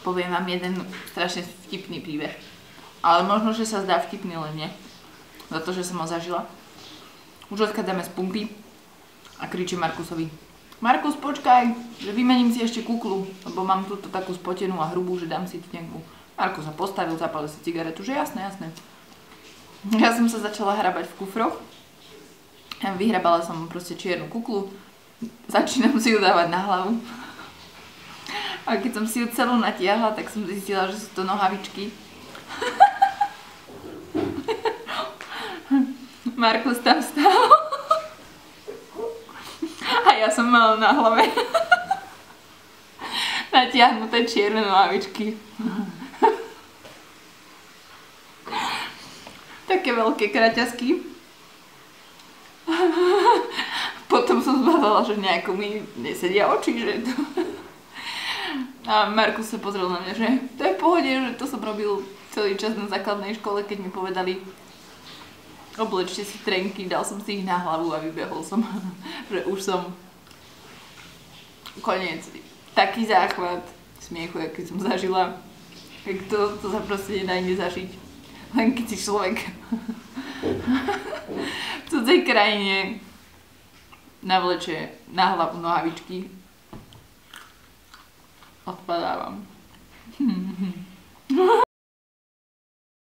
poviem vám jeden strašne vtipný príbeh. Ale možno, že sa zdá vtipný len mne. Za to, že som ho zažila. Už odchádzame z pumpy a kričím Markusovi: Markus, počkaj, že vymením si ešte kuklu, lebo mám túto takú spotenú a hrubú, že dám si tu nejakú. Markus sa postavil, zapálil si cigaretu, že jasné, jasné. Ja som sa začala hrabať v kufroch. Vyhrabala som proste čiernu kuklu. Začínam si ju dávať na hlavu. A keď som si ju celú natiahla, tak som zistila, že sú to nohavičky. Markus tam stál. A ja som mala na hlave natiahnuté čierne nohavičky. Také veľké kraťasky. Potom som zbadala, že nejako mi nesedia oči, že to... A Markus sa pozrel na mňa, že to je v pohode, že to som robil celý čas na základnej škole, keď mi povedali: oblečte si trenky, dal som si ich na hlavu a vybehol som, že už som koniec. Taký záchvat smiechu, aký som zažila, tak to sa proste nedá inde zažiť. Len keď si človek v cudzej krajine navleče na hlavu nohavičky. Odpadávam.